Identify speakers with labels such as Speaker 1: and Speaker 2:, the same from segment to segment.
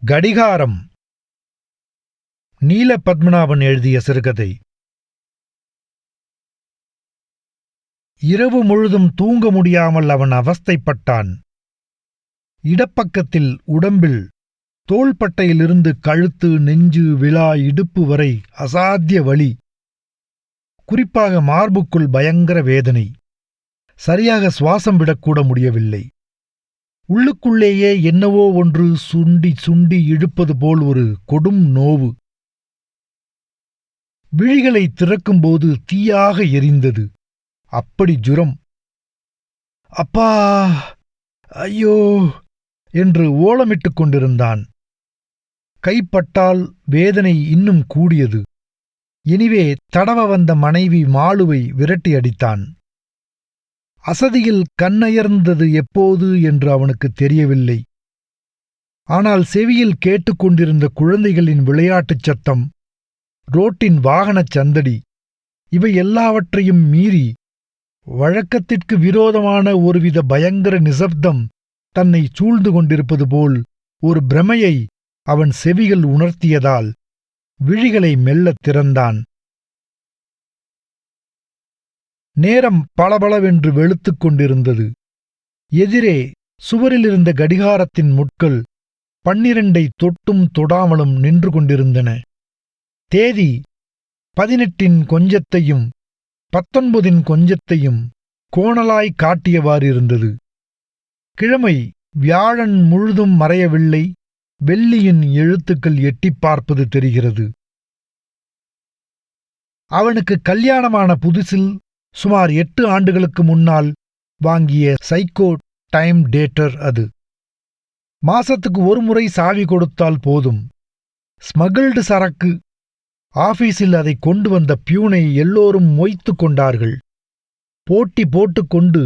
Speaker 1: கடிகாரம். நீல பத்மநாபன் எழுதிய சிறுகதை. இரவு முழுதும் தூங்க முடியாமல் அவன் அவஸ்தைப்பட்டான். இடப்பக்கத்தில் உடம்பில் தோள்பட்டையிலிருந்து கழுத்து, நெஞ்சு, விலா, இடுப்பு வரை அசாத்திய வலி. குறிப்பாக மார்புக்குள் பயங்கர வேதனை. சரியாக சுவாசம் விடக்கூட முடியவில்லை. உள்ளுக்குள்ளேயே என்னவோ ஒன்று சுண்டி சுண்டி இழுப்பது போல் ஒரு கொடும் நோவு. விழிகளை திறக்கும்போது தீயாக எரிந்தது. அப்படி ஜுரம். அப்பா, ஐயோ என்று ஓலமிட்டுக் கொண்டிருந்தான். கைப்பட்டால் வேதனை இன்னும் கூடியது. எனவே தடவ வந்த மனைவி மாலுவை விரட்டி அடித்தான். அசதியில் கண்ணயர்ந்தது எப்போது என்று அவனுக்கு தெரியவில்லை. ஆனால் செவியில் கேட்டுக்கொண்டிருந்த குழந்தைகளின் விளையாட்டுச் சத்தம், ரோட்டின் வாகனச் சந்தடி, இவை எல்லாவற்றையும் மீறி வழக்கத்திற்கு விரோதமான ஒருவித பயங்கர நிசப்தம் தன்னை சூழ்ந்து கொண்டிருப்பது போல் ஒரு பிரமையை அவன் செவிகள் உணர்த்தியதால் விழிகளை மெல்லத் திறந்தான். நேரம் பளபளவென்று வெளுத்துக் கொண்டிருந்தது. எதிரே சுவரிலிருந்த கடிகாரத்தின் முட்கள் 12 தொட்டும் தொடாமலும் நின்று கொண்டிருந்தன. தேதி 18 கொஞ்சத்தையும் 19 கொஞ்சத்தையும் கோணலாய் காட்டியவாறிருந்தது. கிழமை வியாழன் முழுதும் மறையவில்லை. வெள்ளியின் எழுத்துக்கள் எட்டிப் பார்ப்பது தெரிகிறது. அவனுக்கு கல்யாணமான புதுசில் சுமார் 8 ஆண்டுகளுக்கு முன்னால் வாங்கிய சைக்கோ டைம் டேட்டர் அது. மாசத்துக்கு ஒரு முறை சாவி கொடுத்தால் போதும். ஸ்மகிள்டு சரக்கு. ஆபீஸில் அதை கொண்டு வந்த பியூனை எல்லோரும் மொய்த்து கொண்டார்கள். போட்டி போட்டுக்கொண்டு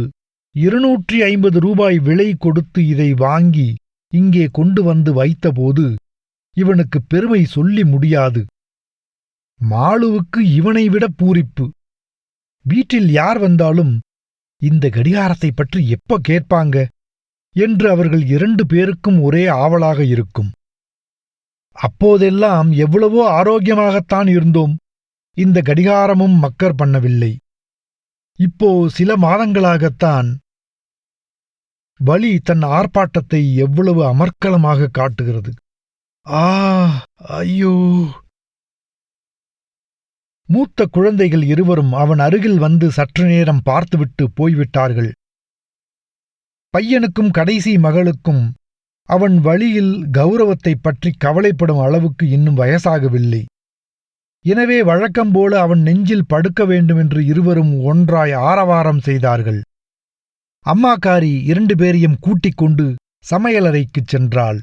Speaker 1: 250 ரூபாய் விலை கொடுத்து இதை வாங்கி இங்கே கொண்டு வந்து வைத்தபோது இவனுக்கு பெருமை சொல்லி முடியாது. மாலுவுக்கு இவனை விட பூரிப்பு. வீட்டில் யார் வந்தாலும் இந்த கடிகாரத்தைப் பற்றி எப்ப கேட்பாங்க என்று அவர்கள் 2 பேருக்கும் ஒரே ஆவலாக இருக்கும். அப்போதெல்லாம் எவ்வளவோ ஆரோக்கியமாகத்தான் இருந்தோம். இந்த கடிகாரமும் மக்கர் பண்ணவில்லை. இப்போ சில மாதங்களாகத்தான் வலி தன் ஆர்ப்பாட்டத்தை எவ்வளவு அமர்க்கலமாக காட்டுகிறது. ஆ, ஐயோ! மூத்த குழந்தைகள் இருவரும் அவன் அருகில் வந்து சற்று நேரம் பார்த்துவிட்டு போய்விட்டார்கள். பையனுக்கும் கடைசி மகளுக்கும் அவன் வழியில் கௌரவத்தைப் பற்றி கவலைப்படும் அளவுக்கு இன்னும் வயசாகவில்லை. எனவே வழக்கம்போல அவன் நெஞ்சில் படுக்க வேண்டுமென்று இருவரும் ஒன்றாய் ஆரவாரம் செய்தார்கள். அம்மாக்காரி 2 பேரையும் கூட்டிக் கொண்டு சமையலறைக்குச் சென்றாள்.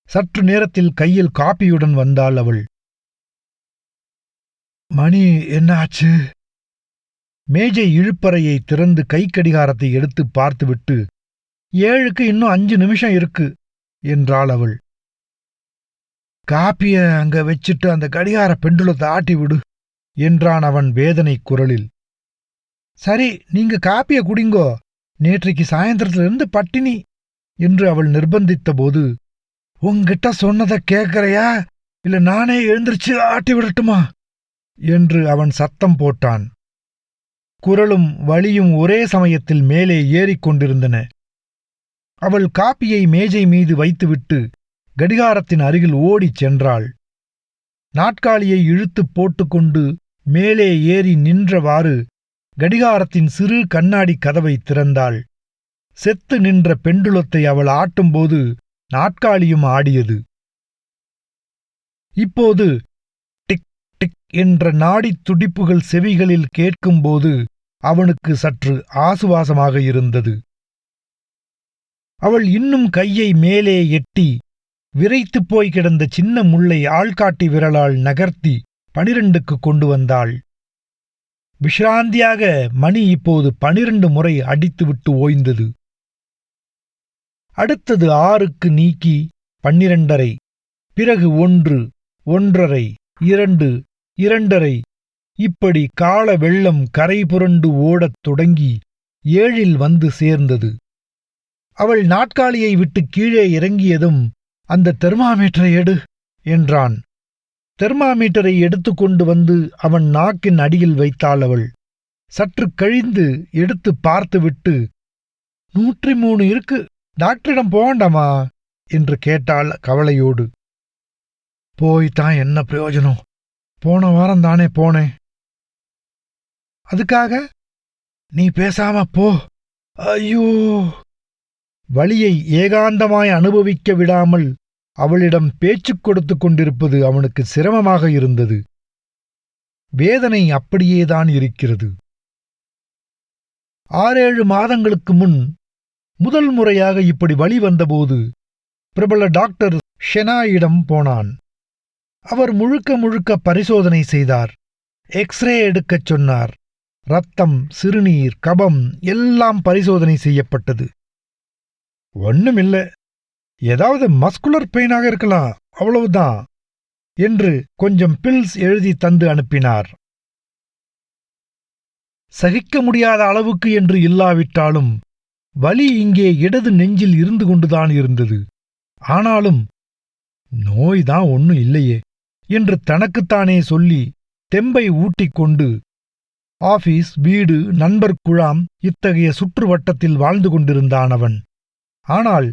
Speaker 1: சற்று நேரத்தில் கையில் காப்பியுடன் வந்தாள் அவள். மணி என்ன ஆச்சு? மேஜை இழுப்பறையை திறந்து கைக்கடிகாரத்தை எடுத்து பார்த்துவிட்டு 7க்கு இன்னும் 5 நிமிஷம் இருக்கு என்றாள் அவள். காப்பிய அங்க வச்சிட்டு அந்த கடிகார பெண்டுலத்தை ஆட்டி விடு என்றான் அவன் வேதனை குரலில். சரி, நீங்க காப்பிய குடிங்கோ, நேற்றைக்கு சாயந்தரத்திலிருந்து பட்டினி என்று அவள் நிர்பந்தித்தபோது, உங்கிட்ட சொன்னதை கேட்கறையா இல்ல நானே எழுந்திருச்சு ஆட்டி விடட்டுமா என்று அவன் சத்தம் போட்டான். குரலும் வலியும் ஒரே சமயத்தில் மேலே ஏறிக்கொண்டிருந்தன. அவள் காப்பியை மேஜை மீது வைத்துவிட்டு கடிகாரத்தின் அருகில் ஓடிச் சென்றாள். நாட்காலியை இழுத்துப் போட்டுக்கொண்டு மேலே ஏறி நின்றவாறு கடிகாரத்தின் சிறு கண்ணாடி கதவை திறந்தாள். செத்து நின்ற பெண்டுலத்தை அவள் ஆட்டும்போது நாட்காலியும் ஆடியது. இப்போது டிக் என்ற நாடித் துடிப்புகள் செவிகளில் கேட்கும்போது அவனுக்கு சற்று ஆசுவாசமாக இருந்தது. அவள் இன்னும் கையை மேலே எட்டி விரைத்துப் போய் கிடந்த சின்ன முள்ளை ஆள்காட்டி விரலால் நகர்த்தி 12க்கு கொண்டு வந்தாள். விஷ்ராந்தியாக மணி இப்போது 12 முறை அடித்துவிட்டு ஓய்ந்தது. அடுத்தது 6க்கு நீக்கி 12:30, பிறகு 1, 1:30, 2, 2:30, இப்படி கால வெள்ளம் கரை புரண்டு ஓடத் தொடங்கி 7ல் வந்து சேர்ந்தது. அவள் நாட்காலியை விட்டு கீழே இறங்கியதும் அந்த தெர்மாமீட்டரை எடு என்றான். தெர்மாமீட்டரை எடுத்துக்கொண்டு வந்து அவன் நாக்கின் அடியில் வைத்தாள் அவள். சற்று கழிந்து எடுத்து பார்த்துவிட்டு, 103 இருக்கு, டாக்டரிடம் போகண்டாமா என்று கேட்டாள் கவலையோடு. போய்தான் என்ன பிரயோஜனம்? போன வாரம் தானே போனேன். அதுக்காக நீ பேசாம போ. ஐயோ! வலியை ஏகாந்தமாய் அனுபவிக்க விடாமல் அவளிடம் பேச்சுக் கொடுத்து கொண்டிருப்பது அவனுக்கு சிரமமாக இருந்தது. வேதனை அப்படியேதான் இருக்கிறது. 6-7 மாதங்களுக்கு முன் முதல் முறையாக இப்படி வலி வந்தபோது பிரபல டாக்டர் ஷெனாயிடம் போனான். அவர் முழுக்க முழுக்க பரிசோதனை செய்தார். எக்ஸ்ரே எடுக்கச் சொன்னார். ரத்தம், சிறுநீர், கபம் எல்லாம் பரிசோதனை செய்யப்பட்டது. ஒண்ணுமில்ல, ஏதாவது மஸ்குலர் பெயினாக இருக்கலாம், அவ்வளவுதான் என்று கொஞ்சம் பில்ஸ் எழுதி தந்து அனுப்பினார். சகிக்க முடியாத அளவுக்கு என்று இல்லாவிட்டாலும் வலி இங்கே இடது நெஞ்சில் இருந்து கொண்டுதான் இருந்தது. ஆனாலும் நோய்தான் ஒன்னும் இல்லையே என்று தனக்குத்தானே சொல்லி தெம்பை ஊட்டிக்கொண்டு ஆபீஸ், வீடு, நண்பர் குழாம் இத்தகைய சுற்றுவட்டத்தில் வாழ்ந்து கொண்டிருந்தான் அவன். ஆனால்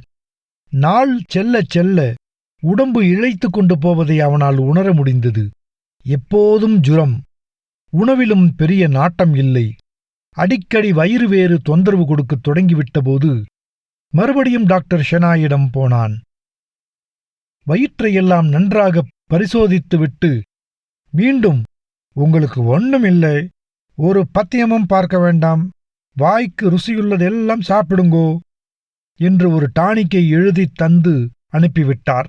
Speaker 1: நாள் செல்ல செல்ல உடம்பு இழைத்து கொண்டு போவதை அவனால் உணர முடிந்தது. எப்போதும் ஜுரம், உணவிலும் பெரிய நாட்டம் இல்லை. அடிக்கடி வயிறு வேறு தொந்தரவு கொடுக்கத் தொடங்கிவிட்டபோது மறுபடியும் டாக்டர் ஷெனாயிடம் போனான். வயிற்றையெல்லாம் நன்றாக பரிசோதித்துவிட்டு மீண்டும், உங்களுக்கு ஒண்ணுமில்லை, ஒரு பத்தியமும் பார்க்க வேண்டாம், வாய்க்கு ருசியுள்ளதெல்லாம் சாப்பிடுங்கோ என்று ஒரு டானிக்கை எழுதித் தந்து அனுப்பிவிட்டார்.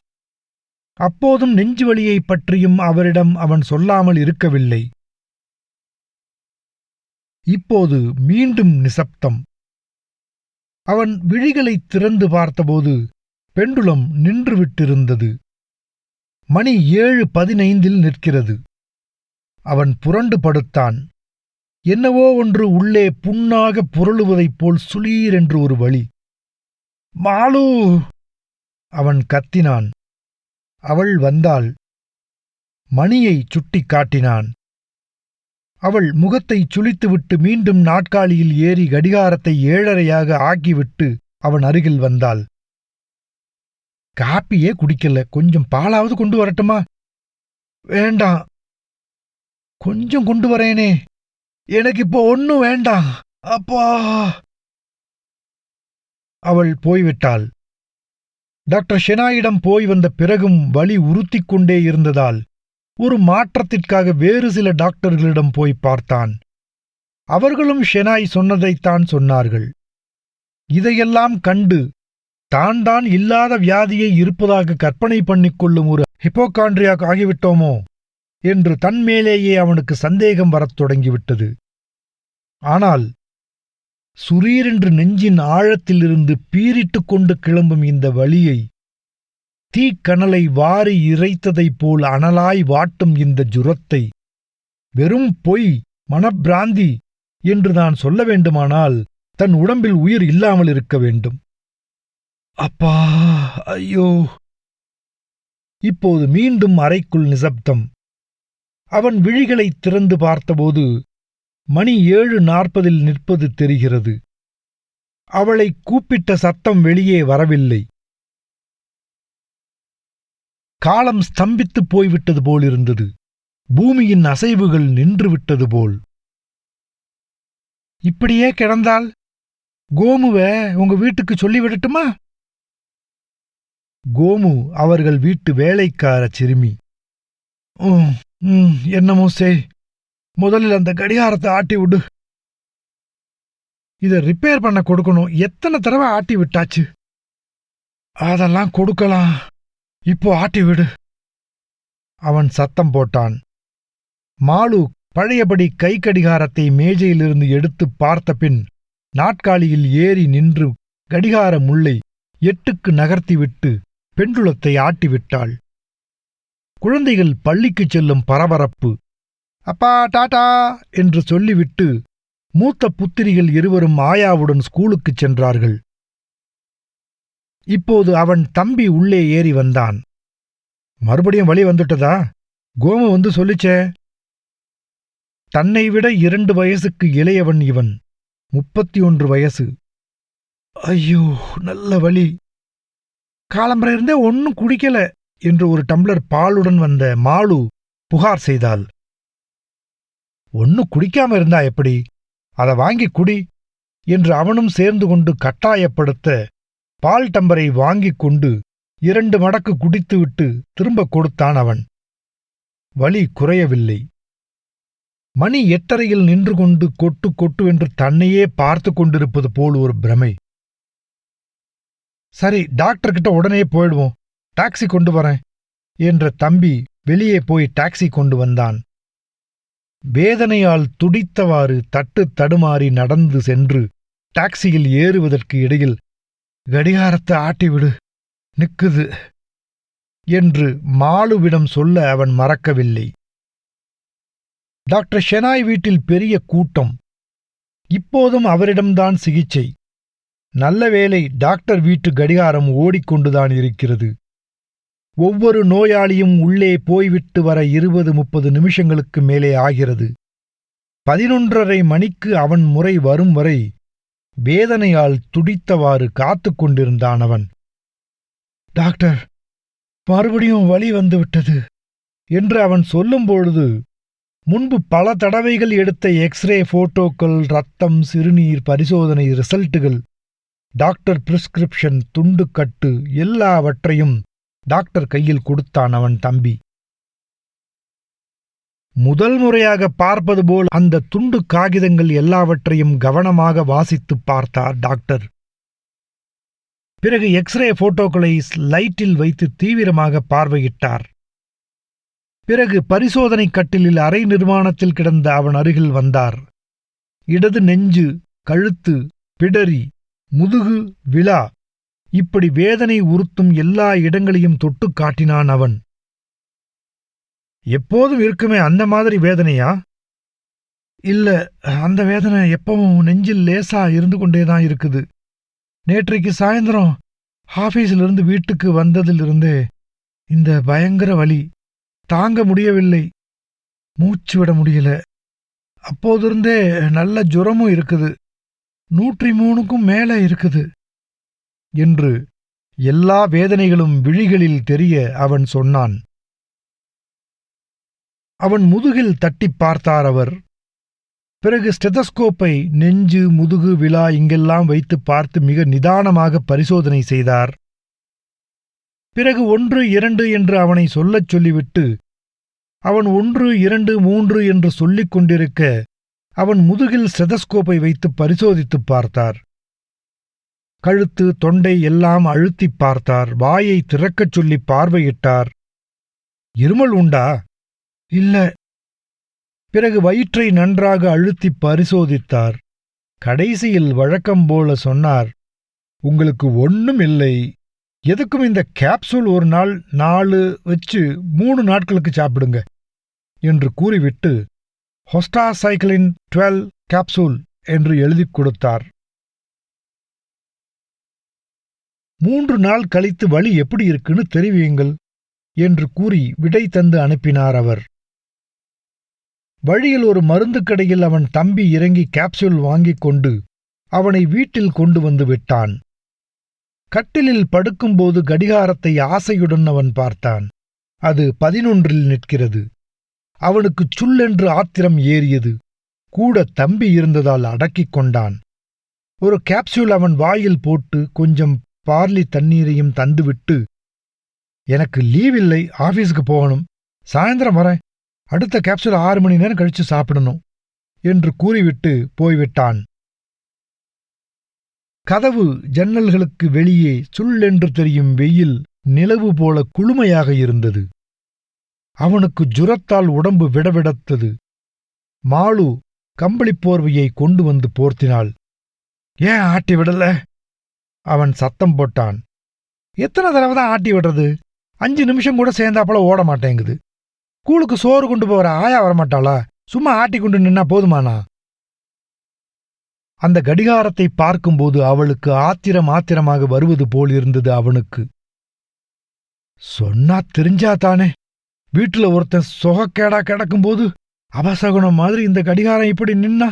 Speaker 1: அப்போதும் நெஞ்சுவலியைப் பற்றியும் அவரிடம் அவன் சொல்லாமல் இருக்கவில்லை. இப்போது மீண்டும் நிசப்தம். அவன் விழிகளைத் திறந்து பார்த்தபோது பெண்டுலம் நின்றுவிட்டிருந்தது. மணி 7:15 நிற்கிறது. அவன் புரண்டு படுத்தான். என்னவோ ஒன்று உள்ளே புண்ணாக புரளுவதைப் போல் சுளீரென்று ஒரு வலி. மாலு! அவன் கத்தினான். அவள் வந்தாள். மணியை சுட்டிக் காட்டினான். அவள் முகத்தைச் சுளித்துவிட்டு மீண்டும் நாட்காலியில் ஏறி கடிகாரத்தை 7:30 ஆக்கிவிட்டு அவன் அருகில் வந்தாள். காப்பியே குடிக்கல, கொஞ்சம் பாலாவது கொண்டு வரட்டுமா? வேண்டாம். கொஞ்சம் கொண்டு வரேனே, எனக்கு இப்போ ஒன்னும் வேண்டாம். அப்பா! அவள் போய்விட்டாள். டாக்டர் ஷெனாயிடம் போய் வந்த பிறகும் வலி உறுத்திக் கொண்டே இருந்ததால் ஒரு மாற்றத்திற்காக வேறு சில டாக்டர்களிடம் போய் பார்த்தான். அவர்களும் ஷெனாய் சொன்னதைத்தான் சொன்னார்கள். இதையெல்லாம் கண்டு தான் இல்லாத வியாதியை இருப்பதாக கற்பனை பண்ணிக்கொள்ளும் ஒரு ஹிப்போகாண்ட்ரியாக் ஆகிவிட்டோமோ என்று தன்மேலேயே அவனுக்கு சந்தேகம் வரத் தொடங்கிவிட்டது. ஆனால் சுரீரென்று நெஞ்சின் ஆழத்திலிருந்து பீறிட்டுக் கொண்டு கிளம்பும் இந்த வலியை, தீக்கனலை வாரி இறைத்ததைப் போல் அனலாய் வாட்டும் இந்த ஜுரத்தை வெறும் பொய், மனப்பிராந்தி என்று நான் சொல்ல வேண்டுமானால் தன் உடம்பில் உயிர் இல்லாமல் இருக்க வேண்டும். அப்பா! ஐயோ! இப்போது மீண்டும் அறைக்குள் நிசப்தம். அவன் விழிகளைத் திறந்து பார்த்தபோது மணி 7:40 நிற்பது தெரிகிறது. அவளை கூப்பிட்ட சத்தம் வெளியே வரவில்லை. காலம் ஸ்தம்பித்துப் போய்விட்டது போலிருந்தது. பூமியின் அசைவுகள் நின்றுவிட்டது போல். இப்படியே கிடந்தால் கோமுவை உங்க வீட்டுக்கு சொல்லிவிடட்டுமா? கோமு அவர்கள் வீட்டு வேலைக்கார சிறுமி. என்னமோ செய், முதலில் அந்த கடிகாரத்தை ஆட்டி விடு. இதை ரிப்பேர் பண்ண கொடுக்கணும். எத்தனை தடவை ஆட்டி விட்டாச்சு. அதெல்லாம் கொடுக்கலாம், இப்போ ஆட்டி விடு. அவன் சத்தம் போட்டான். மாலு பழையபடி கை கடிகாரத்தை மேஜையிலிருந்து எடுத்துப் பார்த்த பின் நாட்காலியில் ஏறி நின்று கடிகார முள்ளை 8க்கு நகர்த்திவிட்டு பெண்டுலத்தை ஆட்டிவிட்டாள். குழந்தைகள் பள்ளிக்குச் செல்லும் பரபரப்பு. அப்பா டாடா என்று சொல்லிவிட்டு மூத்த புத்திரிகள் இருவரும் ஆயாவுடன் ஸ்கூலுக்குச் சென்றார்கள். இப்போது அவன் தம்பி உள்ளே ஏறி வந்தான். மறுபடியும் வலி வந்துட்டதா? கோமு வந்து சொல்லிச்சே. தன்னை விட 2 வயசுக்கு இளையவன் இவன். 31 வயசு. ஐயோ, நல்ல வலி. காலம்பரை இருந்தே ஒன்னும் குடிக்கல என்று ஒரு டம்ளர் பாலுடன் வந்த மாலு புகார் செய்தாள். ஒன்னும் குடிக்காம இருந்தா எப்படி? அதை வாங்கி குடி என்று அவனும் சேர்ந்து கொண்டு கட்டாயப்படுத்த பால் டம்பரை வாங்கிக் கொண்டு 2 மடக்கு குடித்துவிட்டு திரும்ப கொடுத்தான் அவன். வலி குறையவில்லை. மணி 8:30 நின்று கொண்டு கொட்டு கொட்டுவென்று தன்னையே பார்த்து கொண்டிருப்பது போல் ஒரு பிரமை. சரி, டாக்டர்கிட்ட உடனே போயிடுவோம், டாக்ஸி கொண்டு வரேன் என்ற தம்பி வெளியே போய் டாக்ஸி கொண்டு வந்தான். வேதனையால் துடித்தவாறு தட்டு தடுமாறி நடந்து சென்று டாக்ஸியில் ஏறுவதற்கு இடையில், கடிகாரத்தை ஆட்டிவிடு, நிக்குது என்று மாலுவிடம் சொல்ல அவன் மறக்கவில்லை. டாக்டர் ஷெனாய் வீட்டில் பெரிய கூட்டம். இப்போதும் அவரிடம்தான் சிகிச்சை. நல்ல வேளை டாக்டர் வீட்டு கடிகாரம் ஓடிக்கொண்டுதான் இருக்கிறது. ஒவ்வொரு நோயாளியும் உள்ளே போய்விட்டு வர 20-30 நிமிஷங்களுக்கு மேலே ஆகிறது. 11:30 மணிக்கு அவன் முறை வரும் வரை வேதனையால் துடித்தவாறு காத்து கொண்டிருந்தான் அவன். டாக்டர், மறுபடியும் வலி வந்துவிட்டது என்று அவன் சொல்லும்பொழுது முன்பு பல தடவைகள் எடுத்த எக்ஸ்ரே போட்டோக்கள், ரத்தம், சிறுநீர் பரிசோதனை ரிசல்ட்டுகள், டாக்டர் பிரிஸ்கிரிப்ஷன், துண்டுக்கட்டு எல்லாவற்றையும் டாக்டர் கையில் கொடுத்தான் அவன் தம்பி. முதல் முறையாக பார்ப்பது போல் அந்த துண்டு காகிதங்கள் எல்லாவற்றையும் கவனமாக வாசித்துப் பார்த்தார் டாக்டர். பிறகு எக்ஸ்ரே போட்டோக்களை லைட்டில் வைத்து தீவிரமாக பார்வையிட்டார். பிறகு பரிசோதனை கட்டிலில் அரை நிர்வாணத்தில் கிடந்த அவன் அருகில் வந்தார். இடது நெஞ்சு, கழுத்து, பிடரி, முதுகு, விலா இப்படி வேதனை உறுத்தும் எல்லா இடங்களையும் தொட்டு காட்டினான் அவன். எப்போதும் இருக்குமே அந்த மாதிரி வேதனையா? இல்ல, அந்த வேதனை எப்பவும் நெஞ்சில் லேசா இருந்து கொண்டேதான் இருக்குது. நேற்றைக்கு சாயந்தரம் ஆபீஸிலிருந்து வீட்டுக்கு வந்ததிலிருந்தே இந்த பயங்கர வலி தாங்க முடியவில்லை. மூச்சு விட முடியல. அப்போதிருந்தே நல்ல ஜுரமும் இருக்குது. 103க்கும் மேலே இருக்குது என்று எல்லா வேதனைகளும் விழிகளில் தெரிய அவன் சொன்னான். அவன் முதுகில் தட்டிப் பார்த்தார் அவர். பிறகு ஸ்டெதஸ்கோப்பை நெஞ்சு, முதுகு, விலா இங்கெல்லாம் வைத்து பார்த்து மிக நிதானமாக பரிசோதனை செய்தார். பிறகு 1, 2 என்று அவனை சொல்லச் சொல்லிவிட்டு அவன் 1, 2, 3 என்று சொல்லிக் கொண்டிருக்க அவன் முதுகில் ஸ்டெதஸ்கோப்பை வைத்து பரிசோதித்துப் பார்த்தார். கழுத்து, தொண்டை எல்லாம் அழுத்திப் பார்த்தார். வாயை திறக்கச் சொல்லி பார்வையிட்டார். இருமல் உண்டா? இல்ல. பிறகு வயிற்றை நன்றாக அழுத்திப் பரிசோதித்தார். கடைசியில் வழக்கம்போல சொன்னார், உங்களுக்கு ஒண்ணும் இல்லை. எதுக்கும் இந்த கேப்சூல் ஒரு நாள் 4 வச்சு 3 நாட்களுக்கு சாப்பிடுங்க என்று கூறிவிட்டு ஹொஸ்டாசைக்ளின் 12 கேப்சூல் என்று எழுதிக் கொடுத்தார். 3 நாள் கழித்து வலி எப்படி இருக்குன்னு தெரிவியுங்கள் என்று கூறி விடை தந்து அனுப்பினார் அவர். வழியில் ஒரு மருந்து கடையில் அவன் தம்பி இறங்கி கேப்சூல் வாங்கிக் கொண்டு அவனை வீட்டில் கொண்டு வந்து விட்டான். கட்டிலில் படுக்கும்போது கடிகாரத்தை ஆசையுடன் அவன் பார்த்தான். அது 11 நிற்கிறது. அவனுக்கு சுல்லென்று ஆத்திரம் ஏறியது. கூட தம்பி இருந்ததால் அடக்கிக் கொண்டான். ஒரு கேப்சூல் அவன் வாயில் போட்டு கொஞ்சம் பார்லி தண்ணீரையும் தந்துவிட்டு, எனக்கு லீவ் இல்லை, ஆபீஸுக்கு போகணும், சாயந்தரம் வரேன், அடுத்த கேப்சூல் 6 மணி நேரம் கழிச்சு சாப்பிடணும் என்று கூறிவிட்டு போய்விட்டான். கதவு ஜன்னல்களுக்கு வெளியே சுள்ளென்று தெரியும் வெயில் நிலவு போல குளுமையாக இருந்தது. அவனுக்கு ஜுரத்தால் உடம்பு விடவிடத்தது. மாலு கம்பளிப் போர்வையை கொண்டு வந்து போர்த்தினாள். ஏன் ஆட்டி விடல? அவன் சத்தம் போட்டான். எத்தனை தடவை தான் ஆட்டி விடுறது? 5 நிமிஷம் கூட சேர்ந்தாப்பல ஓட மாட்டேங்குது. ஸ்கூலுக்கு சோறு கொண்டு போகிற ஆயா வரமாட்டாளா? சும்மா ஆட்டி கொண்டு நின்னா போதுமானா? அந்த கடிகாரத்தை பார்க்கும்போது அவளுக்கு ஆத்திரமாக வருவது போல் இருந்தது அவனுக்கு. சொன்னா தெரிஞ்சாதானே, வீட்டுல ஒருத்தன் சொகக்கேடா கிடக்கும்போது அபசகுணம் மாதிரி இந்த கடிகாரம் இப்படி நின்னா?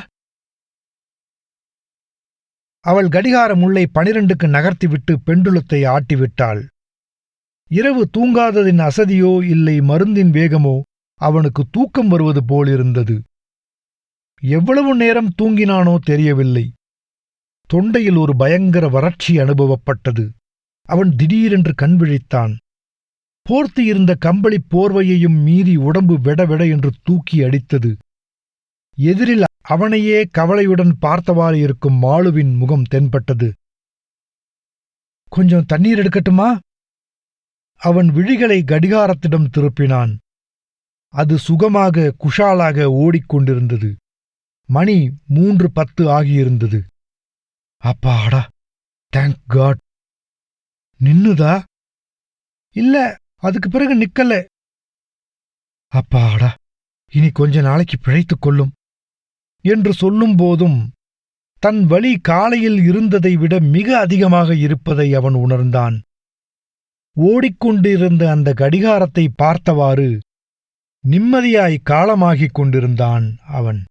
Speaker 1: அவள் கடிகார முள்ளை 12க்கு நகர்த்திவிட்டு பெண்டுலத்தை ஆட்டிவிட்டாள். இரவு தூங்காததின் அசதியோ இல்லை மருந்தின் வேகமோ அவனுக்கு தூக்கம் வருவது போலிருந்தது. எவ்வளவு நேரம் தூங்கினானோ தெரியவில்லை. தொண்டையில் ஒரு பயங்கர வறட்சி அனுபவப்பட்டது. அவன் திடீரென்று கண் விழித்தான். போர்த்து இருந்த கம்பளிப் போர்வையையும் மீறி உடம்பு வெடவெட என்று தூக்கி அடித்தது. எதிரில் அவனையே கவலையுடன் பார்த்தவாறு இருக்கும் மாளுவின் முகம் தென்பட்டது. கொஞ்சம் தண்ணீர் எடுக்கட்டுமா? அவன் விழிகளை கடிகாரத்திடம் திருப்பினான். அது சுகமாக குஷாலாக ஓடிக்கொண்டிருந்தது. மணி 3:10 ஆகியிருந்தது. அப்பாடா, தேங்க் காட். நின்னுதா? இல்ல, அதுக்கு பிறகு நிக்கல. அப்பாடா, இனி கொஞ்ச நாளைக்கு பிழைத்துக் கொள்ளும் என்று சொல்லும் போதும் தன் வலி காலையில் இருந்ததை விட மிக அதிகமாக இருப்பதை அவன் உணர்ந்தான். ஓடிக்கொண்டிருந்த அந்த கடிகாரத்தை பார்த்தவாறு நிம்மதியாய் காலமாகிக் கொண்டிருந்தான் அவன்.